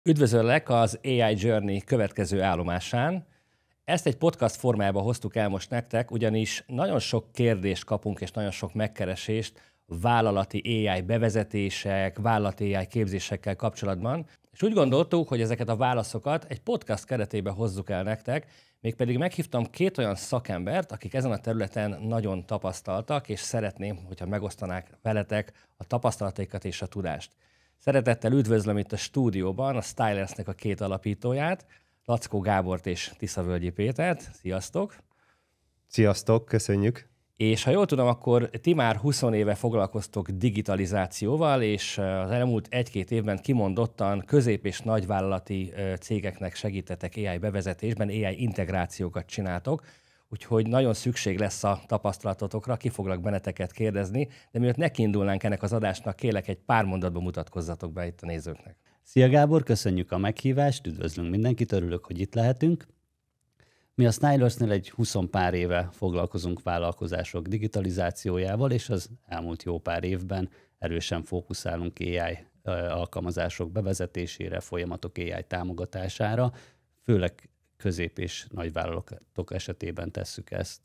Üdvözöllek az AI Journey következő állomásán. Ezt egy podcast formájába hoztuk el most nektek, ugyanis nagyon sok kérdést kapunk és nagyon sok megkeresést vállalati AI bevezetések, vállalati AI képzésekkel kapcsolatban. És úgy gondoltuk, hogy ezeket a válaszokat egy podcast keretében hozzuk el nektek, mégpedig meghívtam két olyan szakembert, akik ezen a területen nagyon tapasztaltak, és szeretném, hogyha megosztanák veletek a tapasztalataikat és a tudást. Szeretettel üdvözlöm itt a stúdióban a Stylersnek a két alapítóját, Lackó Gábort és Tiszavölgyi Pétert. Sziasztok! Sziasztok, köszönjük! És ha jól tudom, akkor ti már 20 éve foglalkoztok digitalizációval, és az elmúlt 1-2 évben kimondottan közép- és nagyvállalati cégeknek segítetek AI bevezetésben, AI integrációkat csináltok, úgyhogy nagyon szükség lesz a tapasztalatotokra, ki foglak benneteket kérdezni, de mielőtt nekiindulnánk ennek az adásnak, kérlek egy pár mondatban mutatkozzatok be itt a nézőknek. Szia Gábor, köszönjük a meghívást, üdvözlünk mindenkit, örülök, hogy itt lehetünk. Mi a Stylersnél egy 20 pár éve foglalkozunk vállalkozások digitalizációjával, és az elmúlt jó pár évben erősen fókuszálunk AI alkalmazások bevezetésére, folyamatok AI támogatására, főleg közép- és nagyvállalatok esetében tesszük ezt.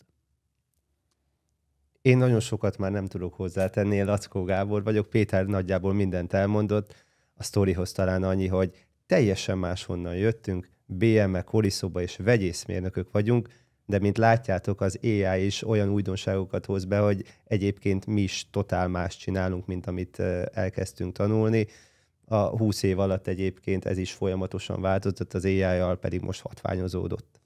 Én nagyon sokat már nem tudok hozzátenni, én Lackó Gábor vagyok, Péter nagyjából mindent elmondott, a sztorihoz talán annyi, hogy teljesen máshonnan jöttünk, BM-ek, holiszoba és vegyészmérnökök vagyunk, de mint látjátok, az AI is olyan újdonságokat hoz be, hogy egyébként mi is totál más csinálunk, mint amit elkezdtünk tanulni. A 20 év alatt egyébként ez is folyamatosan változott, az AI-jal pedig most hatványozódott.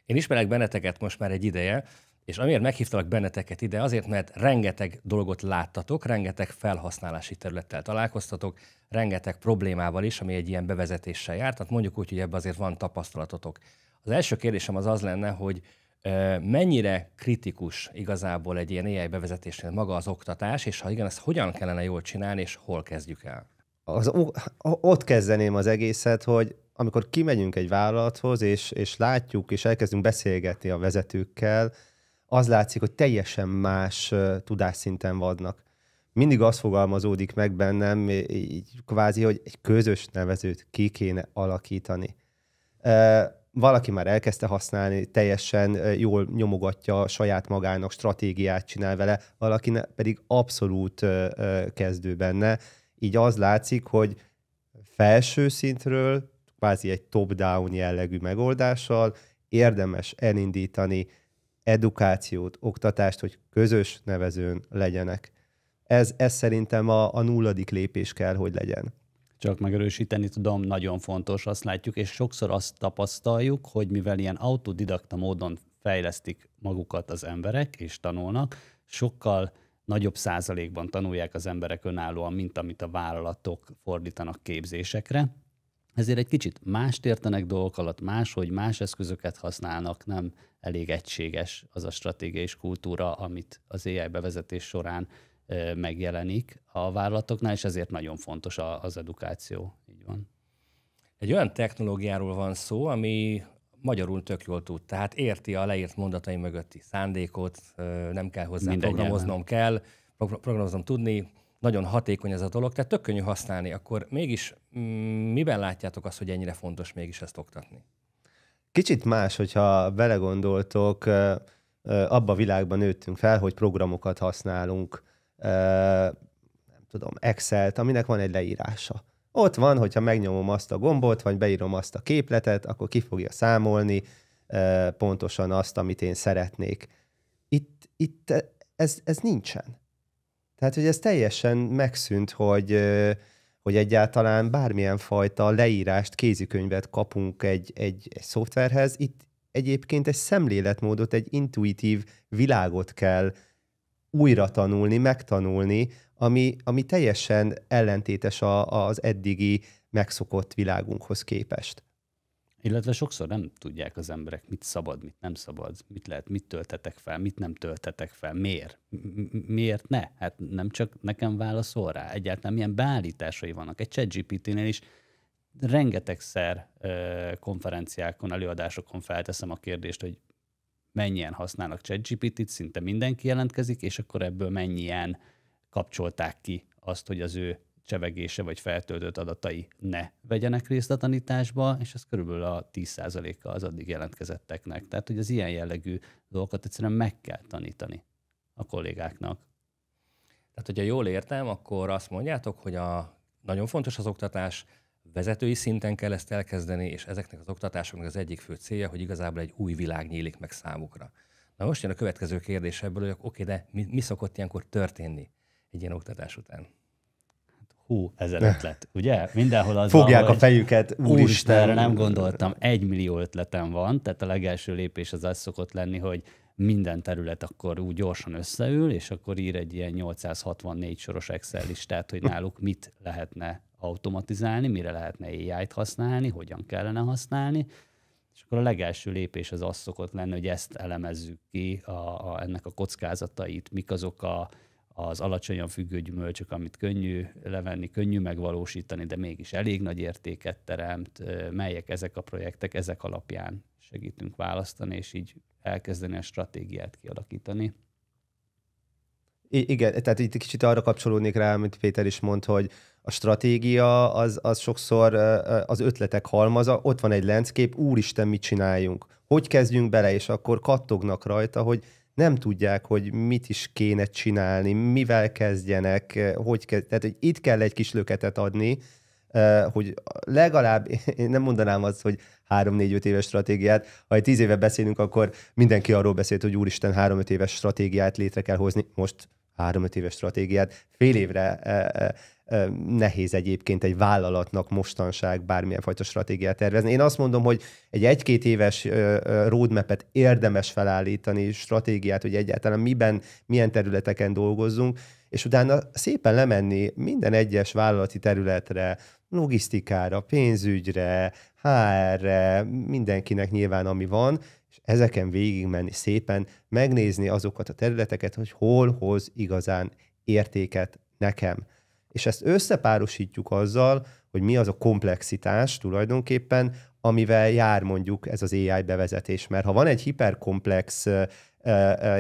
Én ismerek benneteket most már egy ideje, és amiért meghívtalak benneteket ide, azért, mert rengeteg dolgot láttatok, rengeteg felhasználási területtel találkoztatok, rengeteg problémával is, ami egy ilyen bevezetéssel jár, tehát mondjuk úgy, hogy ebben azért van tapasztalatotok. Az első kérdésem az lenne, hogy mennyire kritikus igazából egy ilyen AI bevezetésnél maga az oktatás, és ha igen, ezt hogyan kellene jól csinálni, és hol kezdjük el? Ott kezdeném az egészet, hogy amikor kimegyünk egy vállalathoz, és látjuk, és elkezdünk beszélgetni a vezetőkkel, az látszik, hogy teljesen más tudásszinten vannak. Mindig az fogalmazódik meg bennem, így kvázi, hogy egy közös nevezőt ki kéne alakítani. Valaki már elkezdte használni, teljesen jól nyomogatja saját magának, stratégiát csinál vele, valaki pedig abszolút kezdő benne. Így az látszik, hogy felső szintről, kvázi egy top-down jellegű megoldással érdemes elindítani edukációt, oktatást, hogy közös nevezőn legyenek. Ez szerintem a nulladik lépés kell, hogy legyen. Csak megerősíteni tudom, nagyon fontos, azt látjuk, és sokszor azt tapasztaljuk, hogy mivel ilyen autodidakta módon fejlesztik magukat az emberek, és tanulnak, sokkal nagyobb százalékban tanulják az emberek önállóan, mint amit a vállalatok fordítanak képzésekre. Ezért egy kicsit mást értenek dolgok alatt, máshogy más eszközöket használnak, nem elég egységes az a stratégia és kultúra, amit az AI bevezetés során megjelenik a vállalatoknál, és ezért nagyon fontos az edukáció. Így van. Egy olyan technológiáról van szó, ami magyarul tök jól tud. Tehát érti a leírt mondatai mögötti szándékot, nem kell hozzá Minden programoznom kell, programoznom tudni, nagyon hatékony ez a dolog, tehát tök könnyű használni. Akkor mégis miben látjátok azt, hogy ennyire fontos mégis ezt oktatni? Kicsit más, hogyha belegondoltok, abba a világban nőttünk fel, hogy programokat használunk, nem tudom, Excel-t, aminek van egy leírása. Ott van, hogyha megnyomom azt a gombot, vagy beírom azt a képletet, akkor ki fogja számolni pontosan azt, amit én szeretnék. Itt ez nincsen. Tehát, hogy ez teljesen megszűnt, hogy egyáltalán bármilyen fajta leírást, kézikönyvet kapunk egy szoftverhez. Itt egyébként egy szemléletmódot, egy intuitív világot kell újra tanulni, megtanulni, ami teljesen ellentétes az eddigi megszokott világunkhoz képest. Illetve sokszor nem tudják az emberek, mit szabad, mit nem szabad, mit lehet, mit töltetek fel, mit nem töltetek fel, miért? Miért ne? Hát nem csak nekem válaszol rá, egyáltalán milyen beállításai vannak. Egy ChatGPT-nél is rengetegszer konferenciákon, előadásokon felteszem a kérdést, hogy mennyien használnak ChatGPT-t, szinte mindenki jelentkezik, és akkor ebből mennyien kapcsolták ki azt, hogy az ő csevegése vagy feltöltött adatai ne vegyenek részt a tanításba, és ez körülbelül a 10%-a az addig jelentkezetteknek. Tehát, hogy az ilyen jellegű dolgokat egyszerűen meg kell tanítani a kollégáknak. Tehát, hogyha jól értem, akkor azt mondjátok, hogy nagyon fontos az oktatás, vezetői szinten kell ezt elkezdeni, és ezeknek az oktatásoknak az egyik fő célja, hogy igazából egy új világ nyílik meg számukra. Na most jön a következő kérdés ebből, hogy oké, de mi szokott ilyenkor történni egy ilyen oktatás után? Ezer ötlet, ugye? Mindenhol az fogják van, a fejüket, úristen, nem gondoltam, 1 millió ötletem van, tehát a legelső lépés az szokott lenni, hogy minden terület akkor úgy gyorsan összeül, és akkor ír egy ilyen 864 soros Excel listát, hogy náluk mit lehetne automatizálni, mire lehetne AI-t használni, hogyan kellene használni, és akkor a legelső lépés az szokott lenni, hogy ezt elemezzük ki, ennek a kockázatait, mik azok az alacsonyan függő gyümölcsök, amit könnyű levenni, könnyű megvalósítani, de mégis elég nagy értéket teremt, melyek ezek a projektek, ezek alapján segítünk választani, és így elkezdeni a stratégiát kialakítani. Igen, tehát itt kicsit arra kapcsolódnék rá, amit Péter is mondta, hogy a stratégia az sokszor az ötletek halmaza, ott van egy landscape, úristen, mit csináljunk? Hogy kezdjünk bele, és akkor kattognak rajta, hogy nem tudják, hogy mit is kéne csinálni, mivel kezdjenek, tehát hogy itt kell egy kis löketet adni, hogy legalább, én nem mondanám azt, hogy 3-4-5 éves stratégiát, ha 10 éve beszélünk, akkor mindenki arról beszélt, hogy úristen, 3-5 éves stratégiát létre kell hozni. Most 3-5 éves stratégiát, fél évre nehéz egyébként egy vállalatnak mostanság bármilyen fajta stratégiát tervezni. Én azt mondom, hogy egy 1-2 éves roadmap-et érdemes felállítani, stratégiát, hogy egyáltalán milyen területeken dolgozzunk, és utána szépen lemenni minden egyes vállalati területre, logisztikára, pénzügyre, HR-re, mindenkinek nyilván ami van, és ezeken végigmenni szépen, megnézni azokat a területeket, hogy hol hoz igazán értéket nekem. És ezt összepárosítjuk azzal, hogy mi az a komplexitás tulajdonképpen, amivel jár mondjuk ez az AI bevezetés. Mert ha van egy hiperkomplex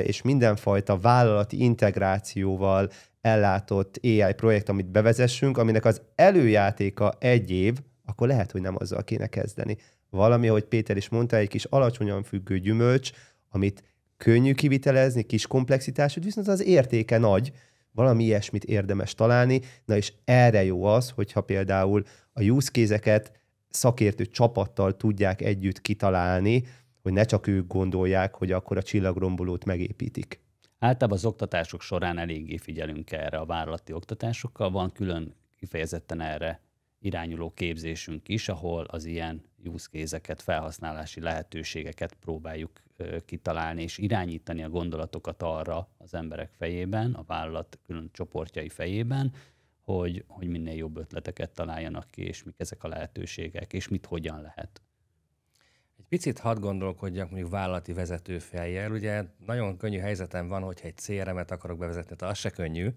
és mindenfajta vállalati integrációval ellátott AI projekt, amit bevezessünk, aminek az előjátéka 1 év, akkor lehet, hogy nem azzal kéne kezdeni. Valami, ahogy Péter is mondta, egy kis alacsonyan függő gyümölcs, amit könnyű kivitelezni, kis komplexitású, viszont az értéke nagy, valami ilyesmit érdemes találni, na és erre jó az, hogyha például a use case-eket szakértő csapattal tudják együtt kitalálni, hogy ne csak ők gondolják, hogy akkor a csillagrombolót megépítik. Általában az oktatások során eléggé figyelünk erre a vállalati oktatásokkal. Van külön kifejezetten erre irányuló képzésünk is, ahol az ilyen use case-eket, felhasználási lehetőségeket próbáljuk kitalálni és irányítani a gondolatokat arra az emberek fejében, a vállalat külön csoportjai fejében, hogy minél jobb ötleteket találjanak ki, és mik ezek a lehetőségek, és mit hogyan lehet. Egy picit hadd gondolkodjak mondjuk vállalati vezető fejjel. Ugye nagyon könnyű helyzetem van, hogyha egy CRM-et akarok bevezetni, tehát az se könnyű,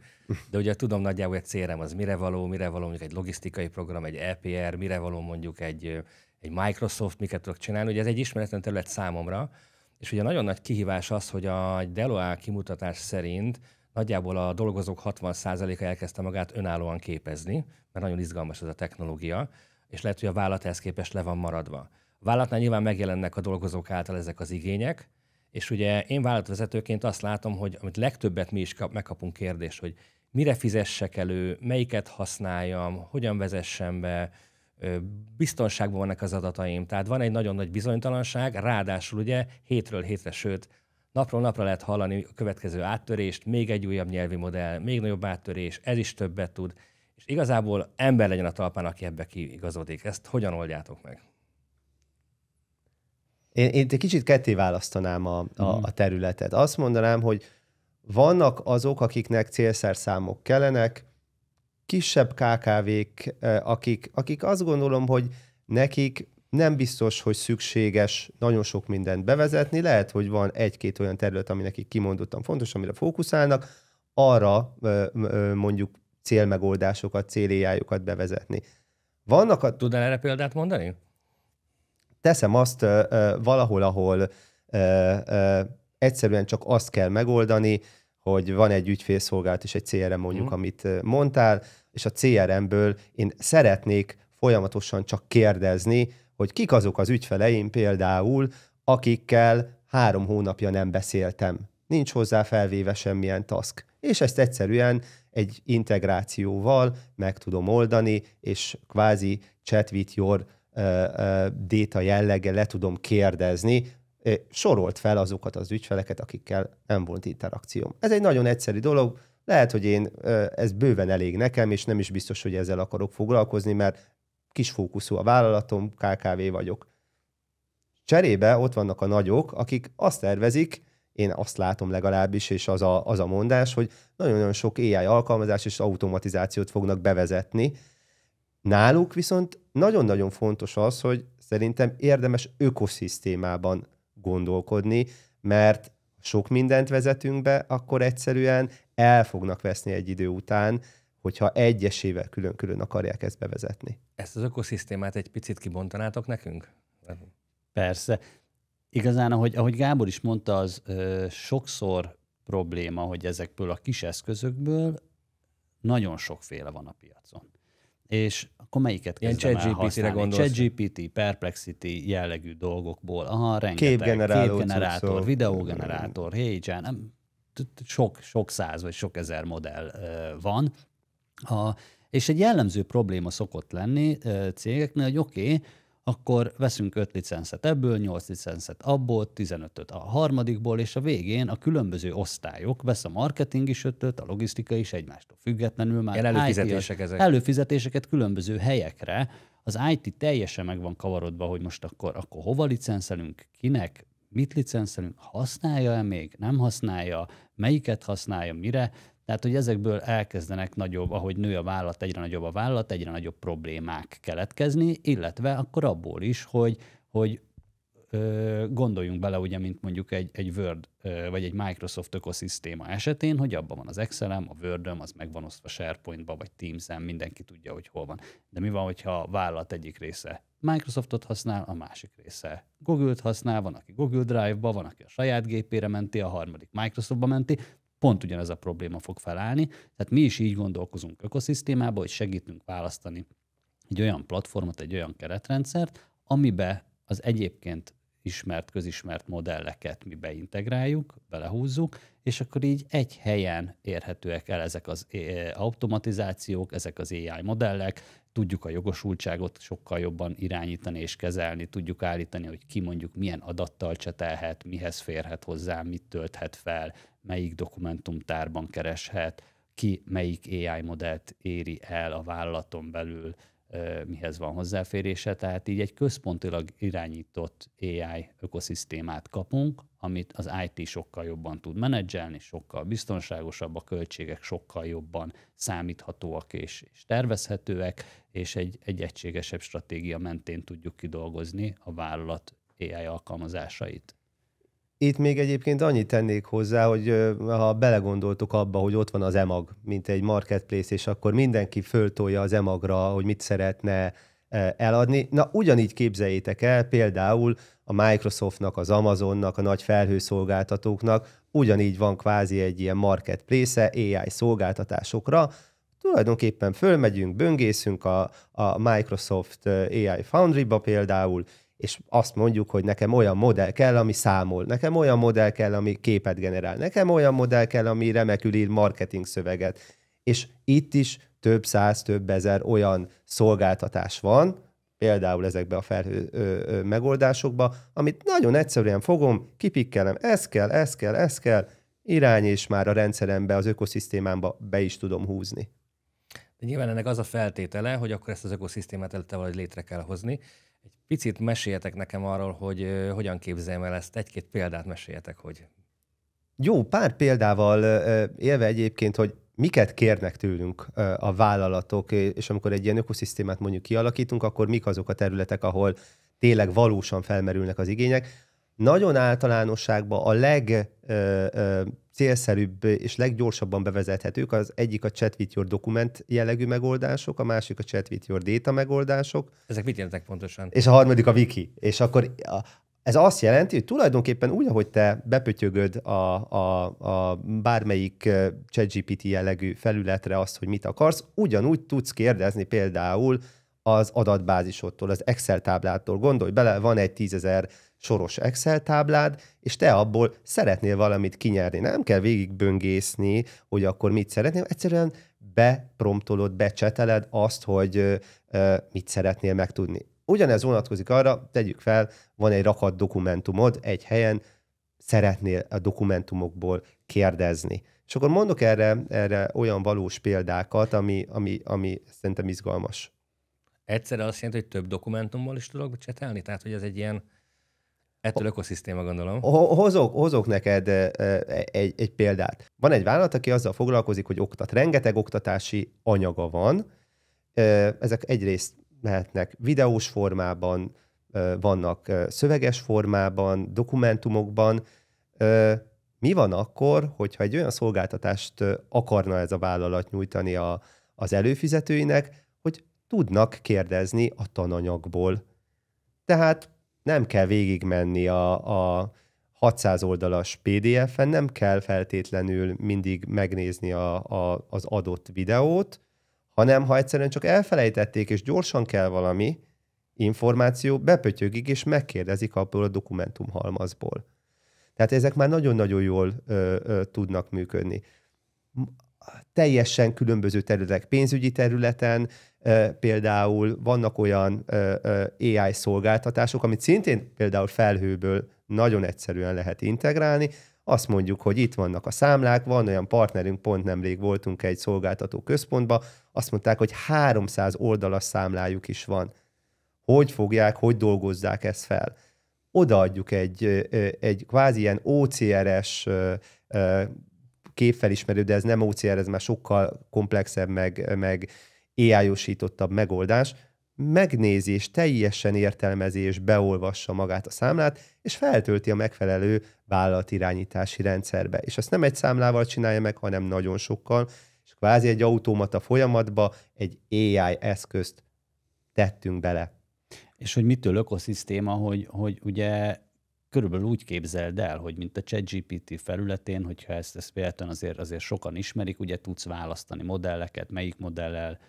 de ugye tudom nagyjából, hogy egy CRM az mire való mondjuk egy logisztikai program, egy EPR, mire való mondjuk egy Microsoft, miket tudok csinálni. Ugye ez egy ismeretlen terület számomra, és ugye nagyon nagy kihívás az, hogy a Deloitte kimutatás szerint nagyjából a dolgozók 60%-a elkezdte magát önállóan képezni, mert nagyon izgalmas ez a technológia, és lehet, hogy a vállalat ehhez képest le van maradva. A vállalatnál nyilván megjelennek a dolgozók által ezek az igények, és ugye én vállalatvezetőként azt látom, hogy amit legtöbbet mi is megkapunk kérdést, hogy mire fizessek elő, melyiket használjam, hogyan vezessem be, biztonságban vannak az adataim. Tehát van egy nagyon nagy bizonytalanság, ráadásul ugye hétről hétre, sőt, napról napra lehet hallani a következő áttörést, még egy újabb nyelvi modell, még nagyobb áttörés, ez is többet tud, és igazából ember legyen a talpán, aki ebbe kiigazodik. Ezt hogyan oldjátok meg? Én egy kicsit ketté választanám a területet. Azt mondanám, hogy vannak azok, akiknek célszerszámok kellenek, kisebb KKV-k, akik azt gondolom, hogy nekik nem biztos, hogy szükséges nagyon sok mindent bevezetni. Lehet, hogy van 1-2 olyan terület, ami nekik kimondottan fontos, amire fókuszálnak, arra mondjuk célmegoldásokat, céléjájukat bevezetni. Tudnál erre példát mondani? Teszem azt valahol, ahol egyszerűen csak azt kell megoldani, hogy van egy ügyfélszolgálat és egy CRM mondjuk, amit mondtál, és a CRM-ből én szeretnék folyamatosan csak kérdezni, hogy kik azok az ügyfeleim például, akikkel 3 hónapja nem beszéltem. Nincs hozzá felvéve semmilyen task. És ezt egyszerűen egy integrációval meg tudom oldani, és kvázi chat with your data jelleggel le tudom kérdezni, sorolt fel azokat az ügyfeleket, akikkel nem volt interakcióm. Ez egy nagyon egyszerű dolog, lehet, hogy ez bőven elég nekem, és nem is biztos, hogy ezzel akarok foglalkozni, mert kis fókuszú a vállalatom, KKV vagyok. Cserébe ott vannak a nagyok, akik azt tervezik, én azt látom legalábbis, és az a mondás, hogy nagyon-nagyon sok AI alkalmazás és automatizációt fognak bevezetni. Náluk viszont nagyon-nagyon fontos az, hogy szerintem érdemes ökoszisztémában gondolkodni, mert sok mindent vezetünk be, akkor egyszerűen el fognak veszni egy idő után, hogyha egyesével külön-külön akarják ezt bevezetni. Ezt az ökoszisztémát egy picit kibontanátok nekünk? Persze. Igazán, ahogy Gábor is mondta, az sokszor probléma, hogy ezekből a kis eszközökből nagyon sokféle van a piacon. És akkor melyiket kezdem el használni? ChatGPT, Perplexity jellegű dolgokból. Rengeteg képgenerátor, videógenerátor, HeyGen, sok száz vagy sok ezer modell van. És egy jellemző probléma szokott lenni cégeknél, hogy oké, akkor veszünk 5 licenszet ebből, 8 licenszet abból, 15-öt a harmadikból, és a végén a különböző osztályok, vesz a marketing is 5-öt, a logisztika is egymástól függetlenül már. Előfizetések ezek. Előfizetéseket különböző helyekre. Az IT teljesen meg van kavarodva, hogy most akkor hova licenszelünk, kinek, mit licenszelünk, használja-e még, nem használja, melyiket használja, mire. Tehát, hogy ezekből elkezdenek nagyobb, ahogy nő a vállalat, egyre nagyobb a vállalat, egyre nagyobb problémák keletkezni, illetve akkor abból is, hogy gondoljunk bele, ugye, mint mondjuk egy Word vagy egy Microsoft ökoszisztéma esetén, hogy abban van az Excelem, a Wordöm, az meg van osztva SharePointba, vagy Teams-en, mindenki tudja, hogy hol van. De mi van, hogyha a vállalat egyik része Microsoftot használ, a másik része Google-t használ, van, aki Google Drive-ba, van, aki a saját gépére menti, a harmadik Microsoftba menti, pont ugyanez a probléma fog felállni. Tehát mi is így gondolkozunk ökoszisztémába, hogy segítünk választani egy olyan platformot, egy olyan keretrendszert, amibe az egyébként ismert, közismert modelleket mi beintegráljuk, belehúzzuk, és akkor így egy helyen érhetőek el ezek az automatizációk, ezek az AI modellek, tudjuk a jogosultságot sokkal jobban irányítani és kezelni, tudjuk állítani, hogy ki mondjuk milyen adattal csetelhet, mihez férhet hozzá, mit tölthet fel, melyik dokumentumtárban kereshet, ki melyik AI modellt éri el a vállalaton belül, mihez van hozzáférése. Tehát így egy központilag irányított AI ökoszisztémát kapunk, amit az IT sokkal jobban tud menedzselni, sokkal biztonságosabb, a költségek sokkal jobban számíthatóak és tervezhetőek, és egy egységesebb stratégia mentén tudjuk kidolgozni a vállalat AI alkalmazásait. Itt még egyébként annyit tennék hozzá, hogy ha belegondoltuk abba, hogy ott van az EMAG, mint egy marketplace, és akkor mindenki föltolja az EMAG-ra, hogy mit szeretne eladni. Na, ugyanígy képzeljétek el például a Microsoftnak, az Amazonnak, a nagy felhőszolgáltatóknak, ugyanígy van kvázi egy ilyen marketplace AI szolgáltatásokra. Tulajdonképpen fölmegyünk, böngészünk a Microsoft AI Foundry-ba például, és azt mondjuk, hogy nekem olyan modell kell, ami számol, nekem olyan modell kell, ami képet generál, nekem olyan modell kell, ami remekül ír marketing szöveget. És itt is több száz, több ezer olyan szolgáltatás van, például ezekbe a felhő megoldásokba, amit nagyon egyszerűen fogom, kipikkelem, ez kell, irány, és már a rendszerembe, az ökoszisztémámba be is tudom húzni. De nyilván ennek az a feltétele, hogy akkor ezt az ökoszisztémát előtte valahogy létre kell hozni. Egy picit meséljetek nekem arról, hogy hogyan képzeljem el ezt. Egy-két példát meséljetek, hogy... Jó, pár példával élve egyébként, hogy miket kérnek tőlünk a vállalatok, és amikor egy ilyen ökoszisztémát mondjuk kialakítunk, akkor mik azok a területek, ahol tényleg valósan felmerülnek az igények. Nagyon általánosságban a legcélszerűbb és leggyorsabban bevezethetők, az egyik a Chat with your document jellegű megoldások, a másik a Chat with your data megoldások. Ezek mit jelentek pontosan? És a harmadik a wiki. És akkor Ez azt jelenti, hogy tulajdonképpen úgy, ahogy te bepötyögöd a bármelyik ChatGPT jellegű felületre azt, hogy mit akarsz, ugyanúgy tudsz kérdezni például az adatbázisodtól, az Excel táblától. Gondolj bele, van egy 10 000 soros Excel táblád, és te abból szeretnél valamit kinyerni. Nem kell végigböngészni, hogy akkor mit szeretnél, egyszerűen bepromptolod, becseteled azt, hogy mit szeretnél megtudni. Ugyanez vonatkozik arra, tegyük fel, van egy rakat dokumentumod egy helyen, szeretnél a dokumentumokból kérdezni. És akkor mondok erre olyan valós példákat, ami szerintem izgalmas. Egyszerre azt jelenti, hogy több dokumentumból is tudok csetelni? Tehát, hogy ez egy ilyen, ettől ökoszisztéma, gondolom. Hozok neked egy példát. Van egy vállalat, aki azzal foglalkozik, hogy oktat. Rengeteg oktatási anyaga van. Ezek egyrészt lehetnek videós formában, vannak szöveges formában, dokumentumokban. Mi van akkor, hogyha egy olyan szolgáltatást akarna ez a vállalat nyújtani az előfizetőinek, hogy tudnak kérdezni a tananyagból. Tehát nem kell végigmenni a 600 oldalas PDF-en, nem kell feltétlenül mindig megnézni az adott videót, hanem ha egyszerűen csak elfelejtették, és gyorsan kell valami információ, bepötyögik, és megkérdezik abból a dokumentumhalmazból. Tehát ezek már nagyon-nagyon jól tudnak működni. Teljesen különböző területek. Pénzügyi területen például vannak olyan AI szolgáltatások, amit szintén például felhőből nagyon egyszerűen lehet integrálni. Azt mondjuk, hogy itt vannak a számlák, van olyan partnerünk, pont nemrég voltunk egy szolgáltató központba, azt mondták, hogy 300 oldalas számlájuk is van. Hogy fogják, hogy dolgozzák ezt fel? Odaadjuk egy kvázi ilyen OCR-es képfelismerő, de ez nem OCR, ez már sokkal komplexebb, meg AI-osítottabb megoldás, megnézi és teljesen értelmezi és beolvassa magát a számlát, és feltölti a megfelelő vállalatirányítási rendszerbe. És ezt nem egy számlával csinálja meg, hanem nagyon sokkal, és kvázi egy automata folyamatba egy AI eszközt tettünk bele. És hogy mitől ökoszisztéma, hogy ugye körülbelül úgy képzeld el, hogy mint a ChatGPT felületén, hogyha ezt véletlenül azért sokan ismerik, ugye tudsz választani modelleket, melyik modellel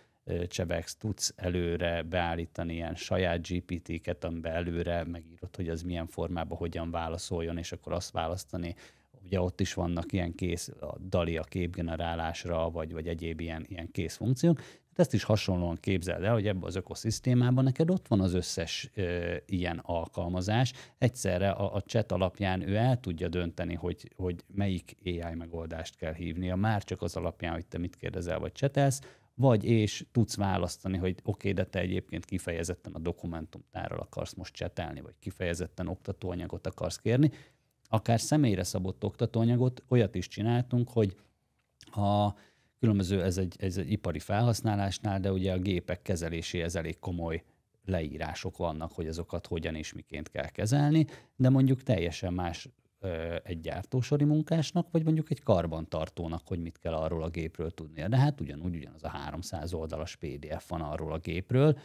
csevegsz, tudsz előre beállítani ilyen saját GPT-ket, amiben előre megírod, hogy az milyen formában hogyan válaszoljon, és akkor azt választani. Ugye ott is vannak ilyen kész, a DALL-I a képgenerálásra, vagy egyéb ilyen kész funkciók. Ezt is hasonlóan képzeld el, hogy ebben az ökoszisztémában neked ott van az összes ilyen alkalmazás. Egyszerre a chat alapján ő el tudja dönteni, hogy melyik AI megoldást kell hívnia, már csak az alapján, hogy te mit kérdezel vagy csetelsz, vagy és tudsz választani, hogy oké, de te egyébként kifejezetten a dokumentumtárral akarsz most csetelni, vagy kifejezetten oktatóanyagot akarsz kérni. Akár személyre szabott oktatóanyagot, olyat is csináltunk, hogy különböző, ez egy ipari felhasználásnál, de ugye a gépek kezeléséhez elég komoly leírások vannak, hogy azokat hogyan és miként kell kezelni, de mondjuk teljesen más egy gyártósori munkásnak, vagy mondjuk egy karbantartónak, hogy mit kell arról a gépről tudnia. De hát ugyanaz a 300 oldalas PDF van arról a gépről.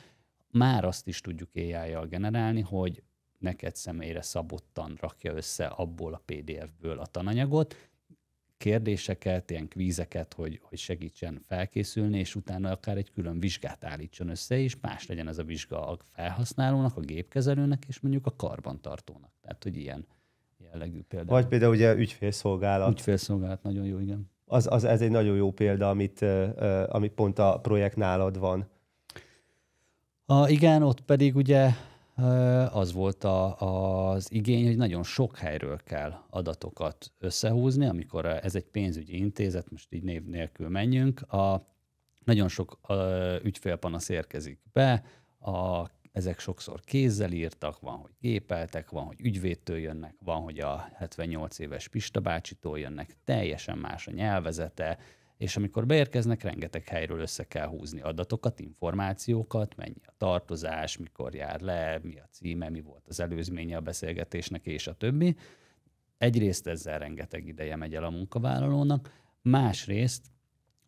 Már azt is tudjuk AI-jal generálni, hogy neked személyre szabottan rakja össze abból a PDF-ből a tananyagot, kérdéseket, ilyen kvízeket, hogy segítsen felkészülni, és utána akár egy külön vizsgát állítson össze, és más legyen ez a vizsga a felhasználónak, a gépkezelőnek, és mondjuk a karbantartónak. Tehát, hogy ilyen jellegű példa. Vagy például ugye ügyfélszolgálat. Ügyfélszolgálat, nagyon jó, igen. Ez egy nagyon jó példa, amit pont a projekt nálad van. Igen, ott pedig ugye az volt az igény, hogy nagyon sok helyről kell adatokat összehúzni, amikor ez egy pénzügyi intézet, most így név nélkül menjünk, nagyon sok ügyfélpanasz érkezik be, ezek sokszor kézzel írtak, van, hogy gépeltek, van, hogy ügyvédtől jönnek, van, hogy a 78 éves Pista bácsitól jönnek, teljesen más a nyelvezete, és amikor beérkeznek, rengeteg helyről össze kell húzni adatokat, információkat, mennyi a tartozás, mikor jár le, mi a címe, mi volt az előzménye a beszélgetésnek, és a többi. Egyrészt ezzel rengeteg ideje megy el a munkavállalónak, másrészt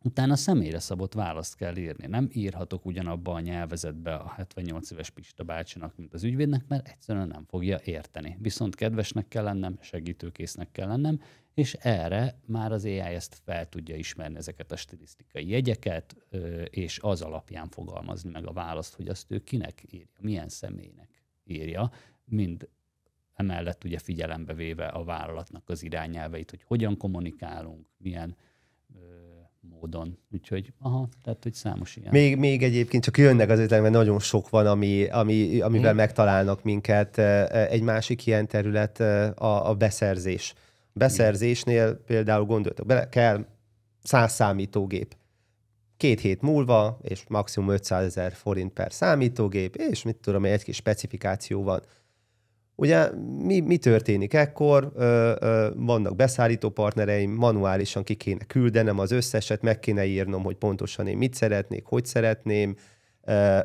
utána személyre szabott választ kell írni. Nem írhatok ugyanabba a nyelvezetbe a 78 éves Pista bácsinak, mint az ügyvédnek, mert egyszerűen nem fogja érteni. Viszont kedvesnek kell lennem, segítőkésznek kell lennem, és erre már az AI ezt fel tudja ismerni, ezeket a stilisztikai jegyeket, és az alapján fogalmazni meg a választ, hogy azt ő kinek írja, milyen személynek írja, mind emellett ugye figyelembe véve a vállalatnak az irányelveit, hogy hogyan kommunikálunk, milyen módon. Úgyhogy, tehát, hogy számos ilyen. Még egyébként csak jönnek az ötletek, mert nagyon sok van, amivel megtalálnak minket. Egy másik ilyen terület a beszerzés. Beszerzésnél például gondoltok bele, kell 100 számítógép. 2 hét múlva, és maximum 500 000 forint per számítógép, és mit tudom, egy kis specifikáció van. Ugye mi történik ekkor? Vannak beszállító partnereim, manuálisan ki kéne küldenem az összeset, meg kéne írnom, hogy pontosan én mit szeretnék, hogy szeretném,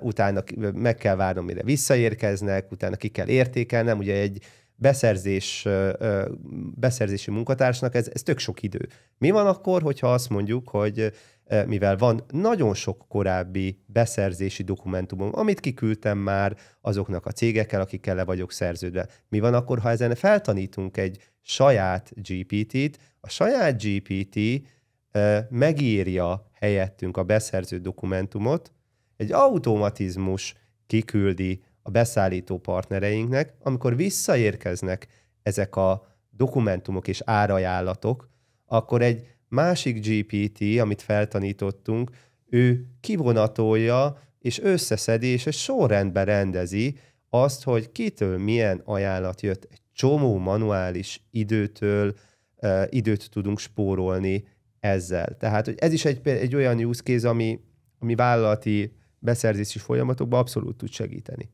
utána meg kell várnom, mire visszaérkeznek, utána ki kell értékelnem. Ugye egy beszerzési munkatársnak ez tök sok idő. Mi van akkor, hogyha azt mondjuk, hogy mivel van nagyon sok korábbi beszerzési dokumentumom, amit kiküldtem már azoknak a cégekkel, akikkel le vagyok szerződve. Mi van akkor, ha ezen feltanítunk egy saját GPT-t, a saját GPT megírja helyettünk a beszerző dokumentumot, egy automatizmus kiküldi a beszállító partnereinknek, amikor visszaérkeznek ezek a dokumentumok és árajánlatok, akkor egy másik GPT, amit feltanítottunk, ő kivonatolja és összeszedi, és egy sorrendben rendezi azt, hogy kitől milyen ajánlat jött. Egy csomó manuális időt tudunk spórolni ezzel. Tehát hogy ez is egy olyan use case, ami vállalati beszerzési folyamatokban abszolút tud segíteni.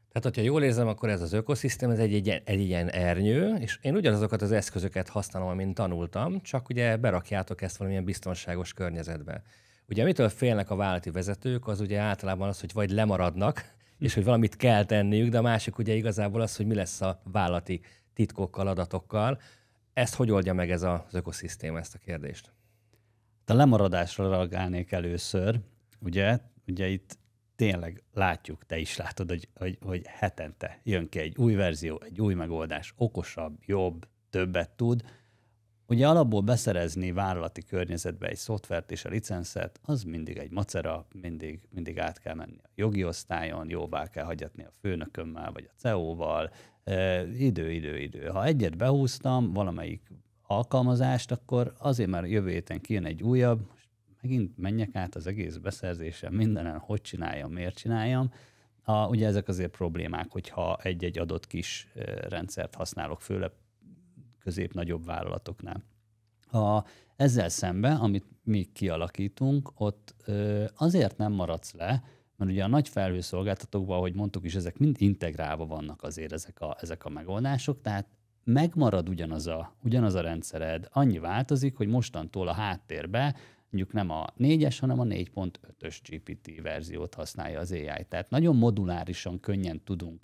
Tehát, hogyha jól érzem, akkor ez az ökoszisztém, ez egy ilyen ernyő, és én ugyanazokat az eszközöket használom, amint tanultam, csak ugye berakjátok ezt valamilyen biztonságos környezetbe. Ugye mitől félnek a vállalati vezetők, az ugye általában az, hogy vagy lemaradnak, és hogy valamit kell tenniük, de a másik ugye igazából az, hogy mi lesz a vállalati titkokkal, adatokkal. Ezt hogy oldja meg ez az ökoszisztém, ezt a kérdést? A lemaradásra reagálnék először. Ugye itt tényleg látjuk, te is látod, hogy hetente jön ki egy új verzió, egy új megoldás, okosabb, jobb, többet tud. Ugye alapból beszerezni vállalati környezetbe egy szoftvert és a licenszet, az mindig egy macera, mindig át kell menni a jogi osztályon, jóvá kell hagyatni a főnökömmel, vagy a CEO-val. Idő. Ha egyet behúztam, valamelyik alkalmazást, akkor azért már jövő héten kijön egy újabb, megint menjek át az egész beszerzésen, mindenen, hogy csináljam, miért csináljam. Ugye ezek azért problémák, hogyha egy-egy adott kis rendszert használok, főleg közép-nagyobb vállalatoknál. Ezzel szemben, amit mi kialakítunk, ott azért nem maradsz le, mert ugye a nagy felhőszolgáltatókban, ahogy mondtuk is, ezek mind integrálva vannak azért ezek a megoldások, tehát megmarad ugyanaz a rendszered, annyi változik, hogy mostantól a háttérbe mondjuk nem a 4-es, hanem a 4.5-ös GPT verziót használja az AI. Tehát nagyon modulárisan, könnyen tudunk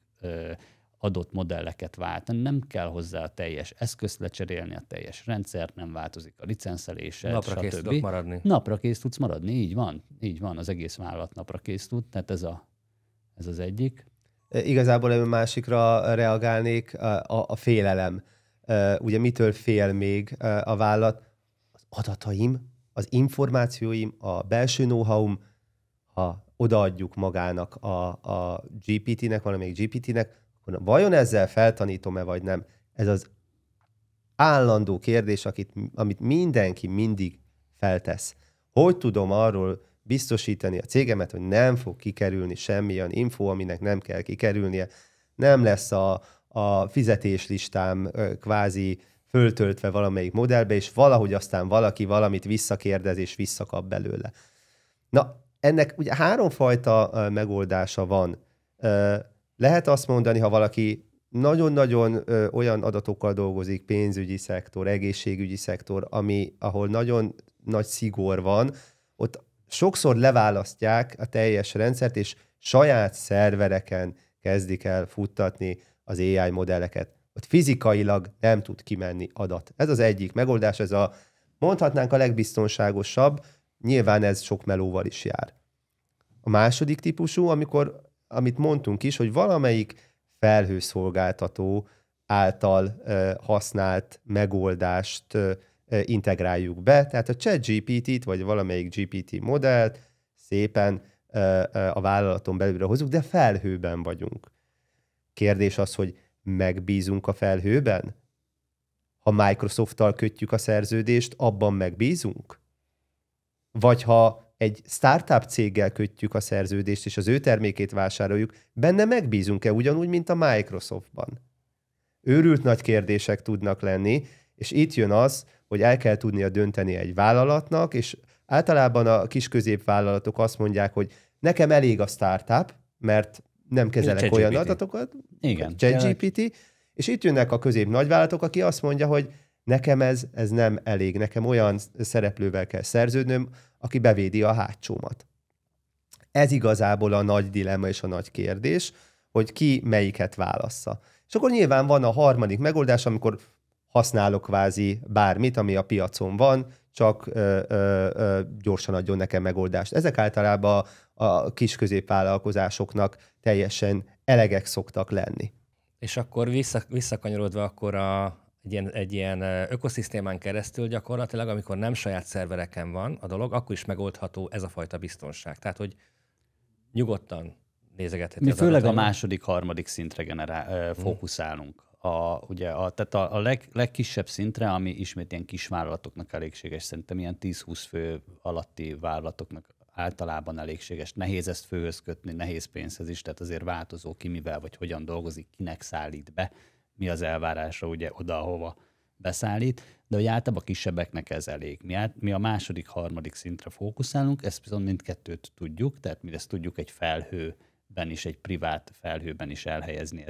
adott modelleket váltani, nem kell hozzá a teljes eszközt lecserélni, a teljes rendszert, nem változik a licencelésed, napra kész tudok maradni. Napra kész tudsz maradni, így van, az egész vállalat napra kész tud, tehát ez az egyik. Igazából egy másikra reagálnék, a félelem. Ugye mitől fél még a vállalat? Az adataim, az információim, a belső know-how-um, ha odaadjuk magának a GPT-nek, valamelyik GPT-nek, akkor vajon ezzel feltanítom-e, vagy nem? Ez az állandó kérdés, amit mindenki mindig feltesz. Hogy tudom arról biztosítani a cégemet, hogy nem fog kikerülni semmilyen info, aminek nem kell kikerülnie, nem lesz a fizetéslistám kvázi föltöltve valamelyik modellbe, és valahogy aztán valaki valamit visszakérdez, és visszakap belőle. Na, ennek ugye 3 fajta megoldása van. Lehet azt mondani, ha valaki nagyon-nagyon olyan adatokkal dolgozik, pénzügyi szektor, egészségügyi szektor, ahol nagyon nagy szigor van, ott sokszor leválasztják a teljes rendszert, és saját szervereken kezdik el futtatni az AI modelleket. Ott fizikailag nem tud kimenni adat. Ez az egyik megoldás, mondhatnánk a legbiztonságosabb, Nyilván ez sok melóval is jár. A második típusú, amit mondtunk is, hogy valamelyik felhőszolgáltató által használt megoldást integráljuk be, tehát a ChatGPT-t, vagy valamelyik GPT modellt szépen a vállalaton belülre hozzuk, de felhőben vagyunk. Kérdés az, hogy megbízunk a felhőben? Ha Microsofttal kötjük a szerződést, abban megbízunk? Vagy ha egy startup céggel kötjük a szerződést, és az ő termékét vásároljuk, benne megbízunk-e ugyanúgy, mint a Microsoftban? Őrült nagy kérdések tudnak lenni, és itt jön az, hogy el kell tudnia dönteni egy vállalatnak, és általában a kis-középvállalatok azt mondják, hogy nekem elég a startup, mert nem kezelek olyan adatokat, igen, ChatGPT, és itt jönnek a közép-nagyvállalatok, aki azt mondja, hogy nekem ez nem elég, nekem olyan szereplővel kell szerződnöm, aki bevédi a hátsómat. Ez igazából a nagy dilemma és a nagy kérdés, hogy ki melyiket válassza. És akkor nyilván van a harmadik megoldás, amikor használok kvázi bármit, ami a piacon van, csak gyorsan adjon nekem megoldást. Ezek általában a kis középvállalkozásoknak teljesen elegek szoktak lenni. És akkor visszakanyarodva akkor egy ilyen ökoszisztémán keresztül gyakorlatilag, amikor nem saját szervereken van a dolog, akkor is megoldható ez a fajta biztonság. Tehát, hogy nyugodtan nézegetheti mi az főleg adataimat. a második, harmadik szintre fókuszálunk. Tehát a legkisebb szintre, ami ismét ilyen kisvállalatoknak elégséges, szerintem ilyen 10-20 fő alatti vállalatoknak általában elégséges. Nehéz ezt főhöz kötni, nehéz pénzhez is, tehát azért változó ki mivel, vagy hogyan dolgozik, kinek szállít be, mi az elvárása ugye oda, ahova beszállít, de hogy általában a kisebbeknek ez elég. Mi a második, harmadik szintre fókuszálunk, ezt viszont mindkettőt tudjuk, tehát mi ezt tudjuk egy felhőben is, egy privát felhőben is elhelyezni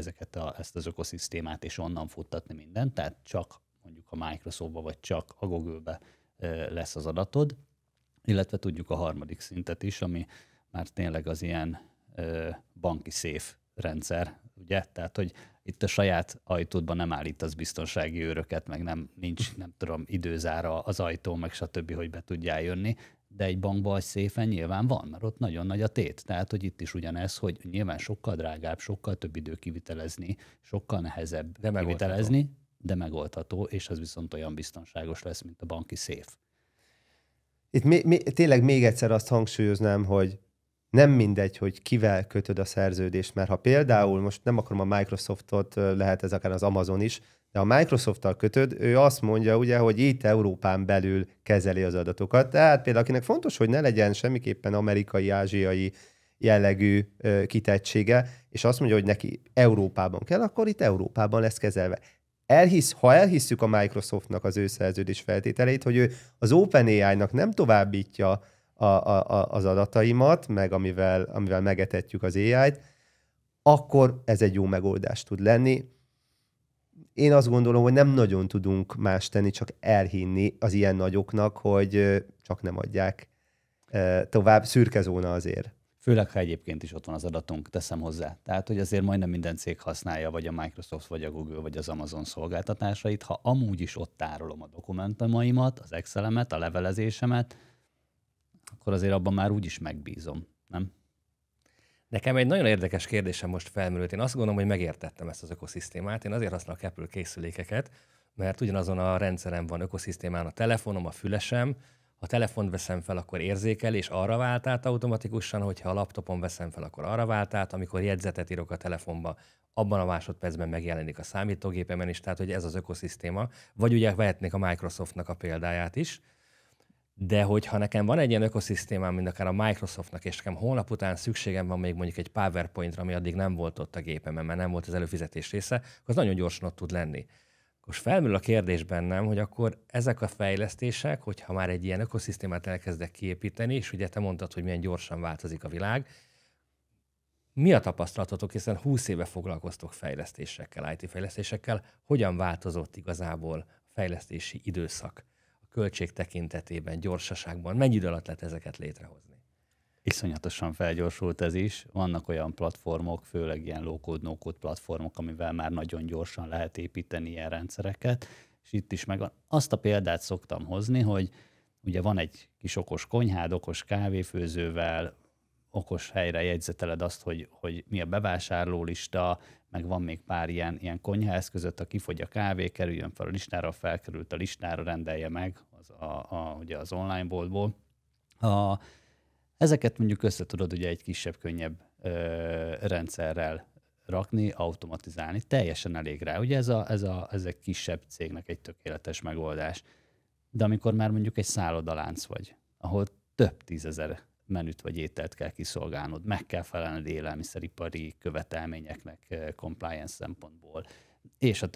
ezt az ökoszisztémát, és onnan futtatni mindent, tehát csak mondjuk a Microsoftba, vagy csak a Google-be lesz az adatod, illetve tudjuk a harmadik szintet is, ami már tényleg az ilyen banki safe rendszer, ugye? Tehát, hogy itt a saját ajtódban nem állítasz biztonsági őröket, meg nincs, nem tudom, időzára az ajtó, meg stb., hogy be tudjál jönni, de egy bankban egy széfen nyilván van, mert ott nagyon nagy a tét. Tehát, hogy itt is ugyanez, hogy nyilván sokkal drágább, sokkal több idő kivitelezni, sokkal nehezebb kivitelezni, de megoldható, és az viszont olyan biztonságos lesz, mint a banki safe. Itt tényleg még egyszer azt hangsúlyoznám, hogy nem mindegy, hogy kivel kötöd a szerződést, mert ha például, most nem akarom a Microsoftot, lehet ez akár az Amazon is, de ha Microsofttal kötöd, ő azt mondja ugye, hogy itt Európán belül kezeli az adatokat. Tehát például akinek fontos, hogy ne legyen semmiképpen amerikai, ázsiai jellegű kitettsége, és azt mondja, hogy neki Európában kell, akkor itt Európában lesz kezelve. Ha elhisszük a Microsoftnak az ő szerződés feltételeit, hogy ő az OpenAI-nak nem továbbítja az adataimat, meg amivel megetetjük az AI-t, akkor ez egy jó megoldás tud lenni. Én azt gondolom, hogy nem nagyon tudunk más tenni, csak elhinni az ilyen nagyoknak, hogy csak nem adják tovább. Szürke zóna azért. Főleg, ha egyébként is ott van az adatunk, teszem hozzá. Tehát, hogy azért majdnem minden cég használja, vagy a Microsoft, vagy a Google, vagy az Amazon szolgáltatásait. Ha amúgy is ott tárolom a dokumentumaimat, az Excel-emet, a levelezésemet, akkor azért abban már úgyis megbízom, nem? Nekem egy nagyon érdekes kérdésem most felmerült. Én azt gondolom, hogy megértettem ezt az ökoszisztémát. Én azért használok Apple készülékeket, mert ugyanazon a rendszeren van ökoszisztémán a telefonom, a fülesem. Ha telefont veszem fel, akkor érzékel, és arra vált át automatikusan, hogyha a laptopon veszem fel, akkor arra vált át, amikor jegyzetet írok a telefonba, abban a másodpercben megjelenik a számítógépemen is, tehát hogy ez az ökoszisztéma. Vagy ugye vehetnék a Microsoftnak a példáját is, de hogyha nekem van egy ilyen ökoszisztémám, mint akár a Microsoftnak, és nekem holnap után szükségem van még mondjuk egy PowerPoint-ra, ami addig nem volt ott a gépemen, mert nem volt az előfizetés része, akkor az nagyon gyorsan ott tud lenni. Most felmerül a kérdés bennem, hogy akkor ezek a fejlesztések, hogyha már egy ilyen ökoszisztémát elkezdek kiépíteni, és ugye te mondtad, hogy milyen gyorsan változik a világ, mi a tapasztalatotok, hiszen 20 éve foglalkoztok fejlesztésekkel, IT fejlesztésekkel, hogyan változott igazából a fejlesztési időszak a költség tekintetében, gyorsaságban, mennyi idő alatt lehet ezeket létrehozni? Iszonyatosan felgyorsult ez is. Vannak olyan platformok, főleg ilyen low-code, no-code platformok, amivel már nagyon gyorsan lehet építeni ilyen rendszereket, és itt is megvan. Azt a példát szoktam hozni, hogy ugye van egy kis okos konyhád, okos kávéfőzővel, okos helyre jegyzeteled azt, hogy mi a bevásárlólista, meg van még pár ilyen konyhaeszközött, ha kifogy a kávé, kerüljön fel a listára, felkerült a listára, rendelje meg ugye az online boltból. Ezeket mondjuk össze tudod ugye egy kisebb, könnyebb rendszerrel rakni, automatizálni. Teljesen elég rá. Ugye ez egy kisebb cégnek egy tökéletes megoldás. De amikor már mondjuk egy szállodalánc vagy, ahol több tízezer menüt vagy ételt kell kiszolgálnod, meg kell felelned élelmiszeripari követelményeknek compliance szempontból, és a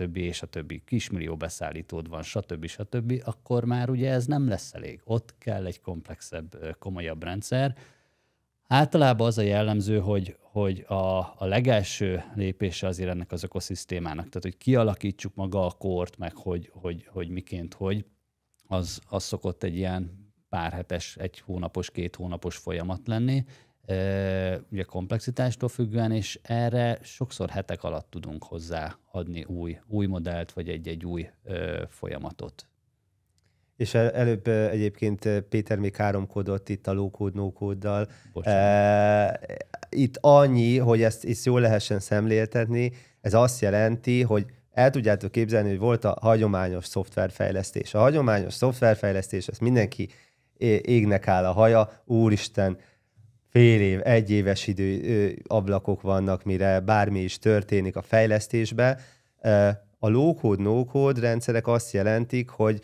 többi, kismillió beszállítód van, stb., akkor már ugye ez nem lesz elég. Ott kell egy komplexebb, komolyabb rendszer. Általában az a jellemző, hogy a legelső lépése azért ennek az ökoszisztémának, tehát hogy kialakítsuk maga a kort, meg hogy miként, az szokott egy ilyen pár hetes, egy hónapos, 2 hónapos folyamat lenni, ugye komplexitástól függően, és erre sokszor hetek alatt tudunk hozzáadni új modellt, vagy egy új folyamatot. És előbb egyébként Péter még háromkodott itt a low-code, no-code-dal. Itt annyi, hogy ezt jól lehessen szemléltetni, ez azt jelenti, hogy el tudjátok képzelni, hogy volt a hagyományos szoftverfejlesztés. A hagyományos szoftverfejlesztés, ez mindenki égnek áll a haja, úristen, fél év, 1 éves ablakok vannak, mire bármi is történik a fejlesztésbe. A low-code, no-code rendszerek azt jelentik, hogy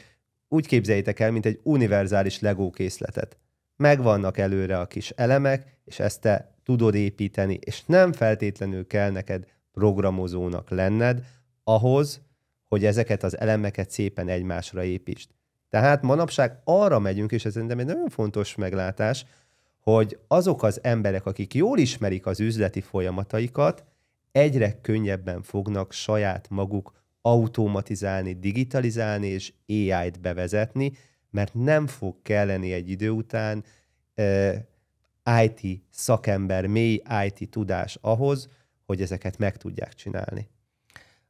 úgy képzeljétek el, mint egy univerzális Lego készletet. Megvannak előre a kis elemek, és ezt te tudod építeni, és nem feltétlenül kell neked programozónak lenned ahhoz, hogy ezeket az elemeket szépen egymásra építsd. Tehát manapság arra megyünk, és ez szerintem egy nagyon fontos meglátás, hogy azok az emberek, akik jól ismerik az üzleti folyamataikat, egyre könnyebben fognak saját maguk automatizálni, digitalizálni és AI-t bevezetni, mert nem fog kelleni egy idő után IT szakember, mély IT tudás ahhoz, hogy ezeket meg tudják csinálni.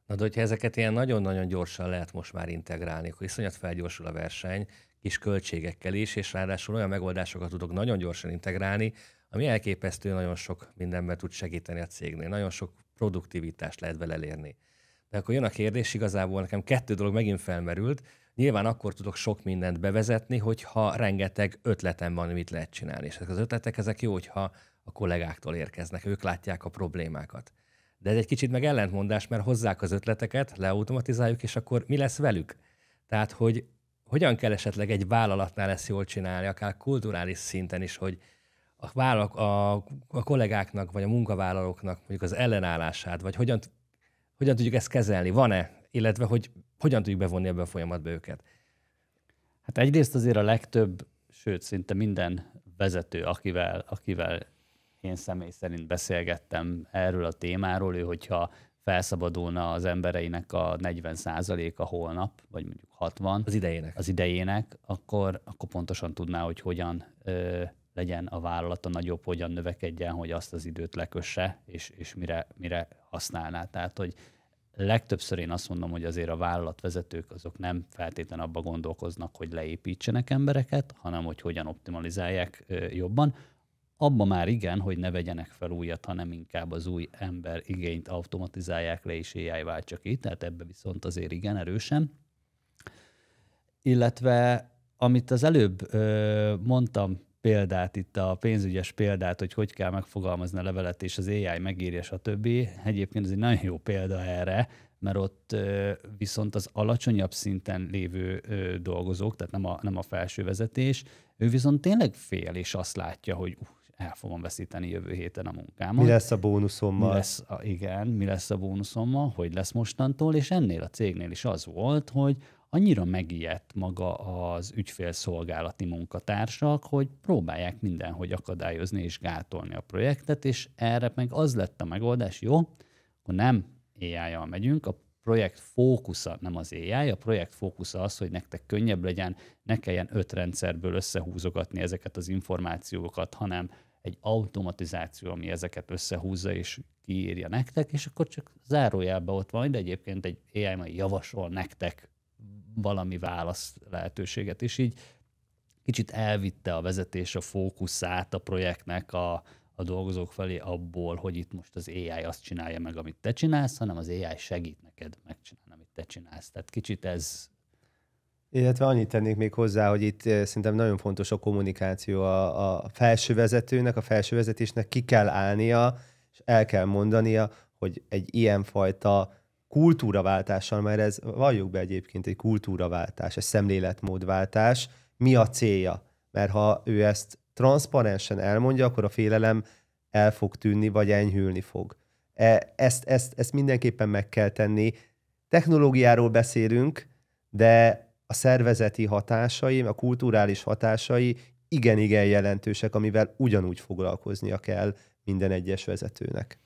Na, de hogyha ezeket ilyen nagyon-nagyon gyorsan lehet most már integrálni, akkor iszonyat felgyorsul a verseny, kis költségekkel is, és ráadásul olyan megoldásokat tudok nagyon gyorsan integrálni, ami elképesztő nagyon sok mindenben tud segíteni a cégnél. Nagyon sok produktivitást lehet vele elérni. De akkor jön a kérdés, igazából nekem 2 dolog megint felmerült. Nyilván akkor tudok sok mindent bevezetni, hogyha rengeteg ötletem van, mit lehet csinálni. És ezek az ötletek, ezek jó, hogyha a kollégáktól érkeznek, ők látják a problémákat. De ez egy kicsit meg ellentmondás, mert hozzák az ötleteket, leautomatizáljuk, és akkor mi lesz velük? Tehát, hogy hogyan kell esetleg egy vállalatnál ezt jól csinálni, akár kulturális szinten is, hogy a kollégáknak, vagy a munkavállalóknak mondjuk az ellenállását, vagy hogyan tudjuk ezt kezelni? Van-e? Illetve, hogy hogyan tudjuk bevonni ebbe a folyamatba őket? Hát egyrészt azért a legtöbb, sőt, szinte minden vezető, akivel én személy szerint beszélgettem erről a témáról, ő, hogyha felszabadulna az embereinek a 40%-a holnap, vagy mondjuk 60 az idejének, akkor pontosan tudná, hogy hogyan legyen a vállalata nagyobb, hogyan növekedjen, hogy azt az időt lekösse, és mire használná. Tehát, hogy legtöbbször én azt mondom, hogy azért a vállalatvezetők azok nem feltétlenül abba gondolkoznak, hogy leépítsenek embereket, hanem hogy hogyan optimalizálják jobban. Abba már igen, hogy ne vegyenek fel újat, hanem inkább az új ember igényt automatizálják le, és AI váltsa ki. Tehát ebbe viszont azért igen erősen. Illetve, amit az előbb mondtam, példát, itt a pénzügyes példát, hogy kell megfogalmazni a levelet, és az AI megírja, stb. Egyébként ez egy nagyon jó példa erre, mert ott viszont az alacsonyabb szinten lévő dolgozók, tehát nem a felső vezetés, ő viszont tényleg fél, és azt látja, hogy el fogom veszíteni jövő héten a munkámat. Mi lesz a bónuszommal? Mi lesz a bónuszommal, hogy lesz mostantól, és ennél a cégnél is az volt, hogy annyira megijedt maga az ügyfélszolgálati munkatársak, hogy próbálják mindenhogy akadályozni és gátolni a projektet, és erre meg az lett a megoldás, jó, akkor nem AI-jal megyünk, a projekt fókusza nem az AI, a projekt fókusza az, hogy nektek könnyebb legyen, ne kelljen 5 rendszerből összehúzogatni ezeket az információkat, hanem egy automatizáció, ami ezeket összehúzza és kiírja nektek, és akkor csak zárójelben ott van, de egyébként egy AI majd javasol nektek valami válasz lehetőséget, és így kicsit elvitte a vezetés a fókuszát a projektnek a dolgozók felé abból, hogy itt most az AI azt csinálja meg, amit te csinálsz, hanem az AI segít neked megcsinálni, amit te csinálsz. Tehát kicsit ez... Illetve annyit tennék még hozzá, hogy itt szerintem nagyon fontos a kommunikáció a felső vezetőnek, a felső vezetésnek ki kell állnia, és el kell mondania, hogy egy ilyenfajta kultúraváltással, mert ez valljuk be egyébként egy kultúraváltás, egy szemléletmódváltás, mi a célja? Mert ha ő ezt transzparensen elmondja, akkor a félelem el fog tűnni, vagy enyhülni fog. Ezt mindenképpen meg kell tenni. Technológiáról beszélünk, de a szervezeti hatásai, a kulturális hatásai igen-igen jelentősek, amivel ugyanúgy foglalkoznia kell minden egyes vezetőnek.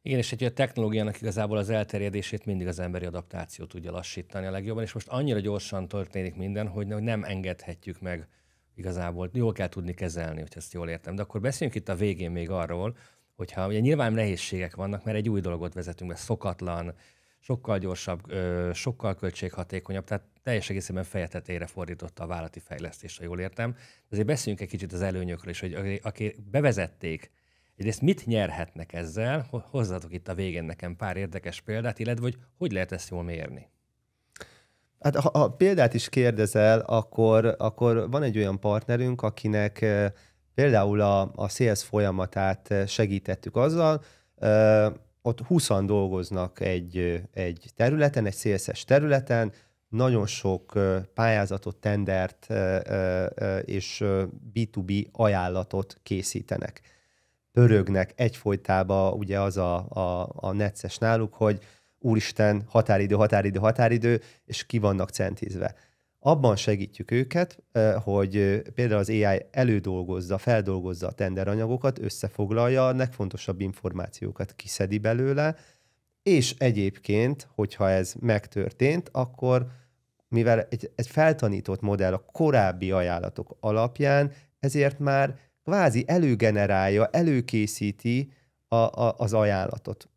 Igen, és a technológiának igazából az elterjedését mindig az emberi adaptáció tudja lassítani a legjobban, és most annyira gyorsan történik minden, hogy nem engedhetjük meg igazából. Jól kell tudni kezelni, hogy ezt jól értem. De akkor beszéljünk itt a végén még arról, hogyha ugye nyilván nehézségek vannak, mert egy új dolgot vezetünk be, szokatlan, sokkal gyorsabb, sokkal költséghatékonyabb, tehát teljes egészében feje tetejére fordította a vállalati fejlesztést, ha jól értem. Azért beszéljünk egy kicsit az előnyökről is, hogy akik bevezették, egyrészt mit nyerhetnek ezzel, hozzatok itt a végén nekem pár érdekes példát, illetve hogy lehet ezt jól mérni? Hát ha példát is kérdezel, akkor van egy olyan partnerünk, akinek például a sales folyamatát segítettük azzal, ott 20-an dolgoznak egy területen, egy sales-es területen, nagyon sok pályázatot, tendert és B2B ajánlatot készítenek. Pörögnek egyfolytában ugye az a necces náluk, hogy úristen, határidő, és ki vannak centízve. Abban segítjük őket, hogy például az AI feldolgozza a tenderanyagokat, összefoglalja, a legfontosabb információkat kiszedi belőle, és egyébként, hogyha ez megtörtént, akkor mivel egy feltanított modell a korábbi ajánlatok alapján, ezért már kvázi előgenerálja, előkészíti az ajánlatot.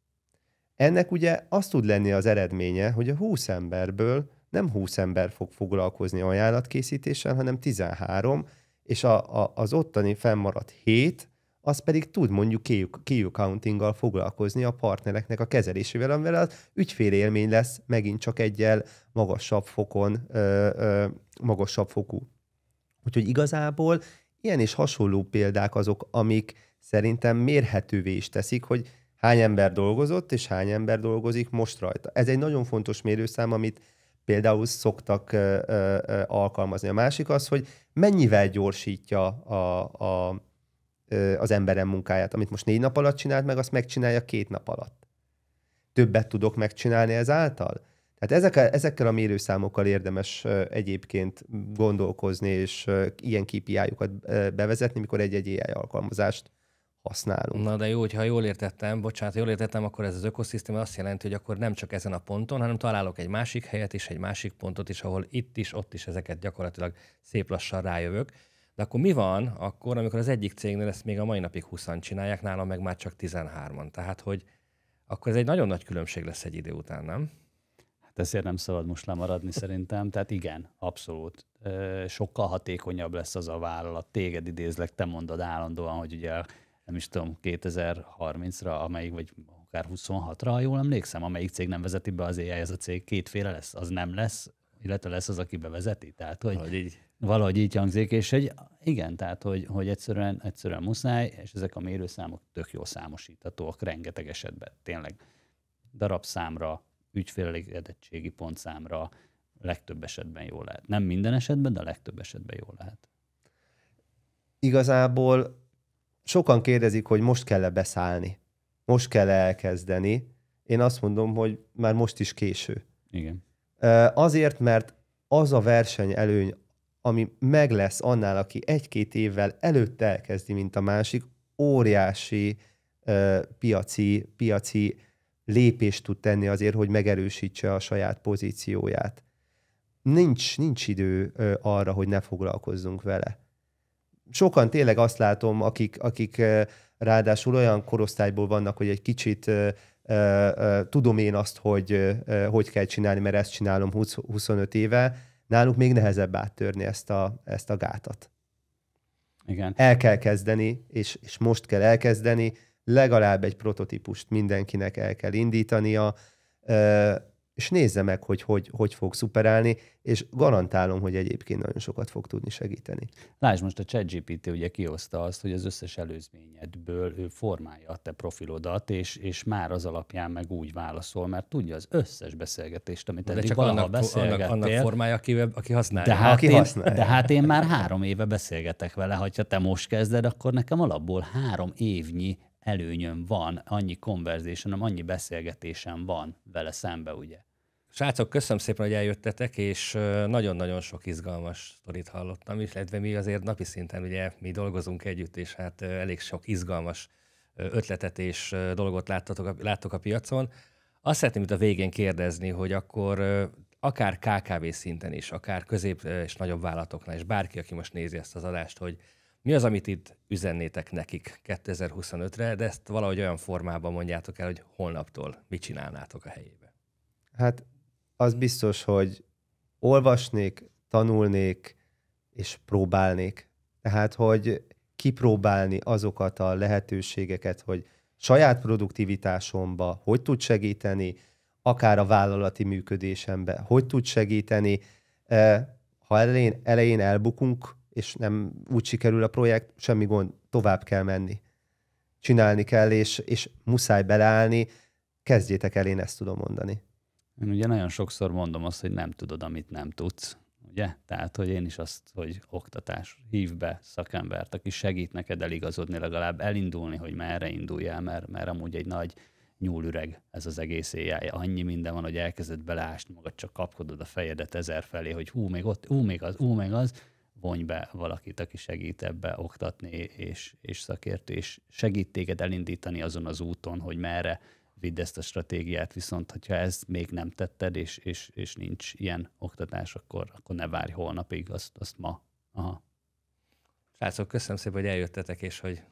Ennek ugye az tud lenni az eredménye, hogy a 20 emberből nem 20 ember fog foglalkozni ajánlatkészítéssel, hanem 13, és az ottani fennmaradt 7, az pedig tud mondjuk key accountinggal foglalkozni a partnereknek a kezelésével, amivel az ügyfélélmény lesz megint csak egyel magasabb fokú. Úgyhogy igazából ilyen és hasonló példák azok, amik szerintem mérhetővé is teszik, hogy hány ember dolgozott, és hány ember dolgozik most rajta. Ez egy nagyon fontos mérőszám, amit például szoktak alkalmazni. A másik az, hogy mennyivel gyorsítja az emberem munkáját. Amit most 4 nap alatt csinált meg, azt megcsinálja 2 nap alatt. Többet tudok megcsinálni ezáltal? Tehát ezekkel a mérőszámokkal érdemes egyébként gondolkozni, és ilyen KPI-jukat bevezetni, mikor egy-egy AI alkalmazást használunk. Na de jó, hogyha jól értettem, akkor ez az ökoszisztéma azt jelenti, hogy akkor nem csak ezen a ponton, hanem találok egy másik helyet is, egy másik pontot is, ahol itt is, ott is ezeket gyakorlatilag szép lassan rájövök. De akkor mi van akkor, amikor az egyik cégnél ezt még a mai napig 20-an csinálják, nálam meg már csak 13-an. Tehát, hogy akkor ez egy nagyon nagy különbség lesz egy idő után, nem? Hát ezért nem szabad most lemaradni szerintem. Tehát igen, abszolút. Sokkal hatékonyabb lesz az a vállalat. Téged idézlek, te mondod állandóan, hogy ugye nem is tudom, 2030-ra, amelyik, vagy akár 26-ra, jól emlékszem, amelyik cég nem vezeti be az AI, ez a cég kétféle lesz, az nem lesz, illetve lesz az, aki bevezeti. Tehát, hogy valahogy így hangzik, és hogy igen, tehát, hogy egyszerűen muszáj, és ezek a mérőszámok tök jól számosíthatóak rengeteg esetben. Tényleg darabszámra, ügyfélelégedettségi pontszámra legtöbb esetben jól lehet. Nem minden esetben, de a legtöbb esetben jól lehet. Igazából sokan kérdezik, hogy most kell-e beszállni, most kell-e elkezdeni. Én azt mondom, hogy már most is késő. Igen. Azért, mert az a versenyelőny, ami meg lesz annál, aki 1-2 évvel előtte elkezdi, mint a másik, óriási piaci lépést tud tenni azért, hogy megerősítse a saját pozícióját. Nincs idő arra, hogy ne foglalkozzunk vele. Sokan tényleg azt látom, akik ráadásul olyan korosztályból vannak, hogy egy kicsit tudom én azt, hogy kell csinálni, mert ezt csinálom 25 éve, náluk még nehezebb áttörni ezt a gátat. Igen. El kell kezdeni, és most kell elkezdeni, legalább egy prototípust mindenkinek el kell indítania, és nézze meg, hogy fog szuperálni, és garantálom, hogy egyébként nagyon sokat fog tudni segíteni. Lásd, most a ChatGPT ugye kihozta azt, hogy az összes előzményedből ő formálja a te profilodat, és már az alapján meg úgy válaszol, mert tudja az összes beszélgetést, amit eddig valaha beszélgettél. Annak formája, aki használja. De hát én már 3 éve beszélgetek vele, ha te most kezded, akkor nekem alapból 3 évnyi előnyöm van, annyi conversation, annyi beszélgetésem van vele szembe, ugye. Srácok, köszönöm szépen, hogy eljöttetek, és nagyon-nagyon sok izgalmas sztorit hallottam, illetve mi azért napi szinten ugye mi dolgozunk együtt, és hát elég sok izgalmas ötletet és dolgot láttok a piacon. Azt szeretném itt a végén kérdezni, hogy akkor akár KKV szinten is, akár közép és nagyobb vállalatoknál, és bárki, aki most nézi ezt az adást, hogy mi az, amit itt üzennétek nekik 2025-re, de ezt valahogy olyan formában mondjátok el, hogy holnaptól mit csinálnátok a helyébe. Hát az biztos, hogy olvasnék, tanulnék és próbálnék. Tehát, hogy kipróbálni azokat a lehetőségeket, hogy saját produktivitásomba hogy tud segíteni, akár a vállalati működésembe, hogy tud segíteni. Ha elején elbukunk, és nem úgy sikerül a projekt, semmi gond, tovább kell menni. Csinálni kell, és muszáj beleállni. Kezdjétek el, én ezt tudom mondani. Én ugye nagyon sokszor mondom azt, hogy nem tudod, amit nem tudsz. Ugye? Tehát, hogy én is azt, hogy oktatás, hívd be szakembert, aki segít neked eligazodni, legalább elindulni, hogy merre induljál, mert amúgy egy nagy nyúlüreg ez az egész AI. Annyi minden van, hogy elkezded beleásni magad, csak kapkodod a fejedet 1000 felé, hogy hú, még ott, még az, vonj be valakit, aki segít ebbe oktatni, és szakértő, és segít téged elindítani azon az úton, hogy merre vidd ezt a stratégiát, viszont hogyha ezt még nem tetted, és nincs ilyen oktatás, akkor ne várj holnapig, azt ma. Aha. Srácok, köszönöm szépen, hogy eljöttetek, és hogy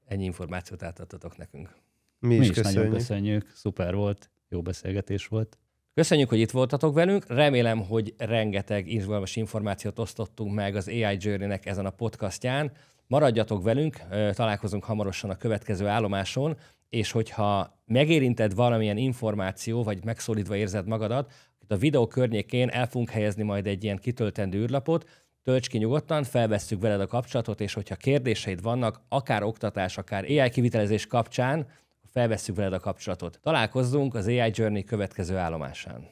ennyi információt átadtatok nekünk. Mi is nagyon köszönjük, szuper volt, jó beszélgetés volt. Köszönjük, hogy itt voltatok velünk. Remélem, hogy rengeteg izgalmas információt osztottunk meg az AI Journey-nek ezen a podcastján. Maradjatok velünk, találkozunk hamarosan a következő állomáson, és hogyha megérinted valamilyen információ, vagy megszólítva érzed magadat, a videó környékén el fogunk helyezni majd egy ilyen kitöltendő űrlapot, tölts ki nyugodtan, felvesszük veled a kapcsolatot, és hogyha kérdéseid vannak, akár oktatás, akár AI kivitelezés kapcsán, felvesszük veled a kapcsolatot. Találkozzunk az AI Journey következő állomásán.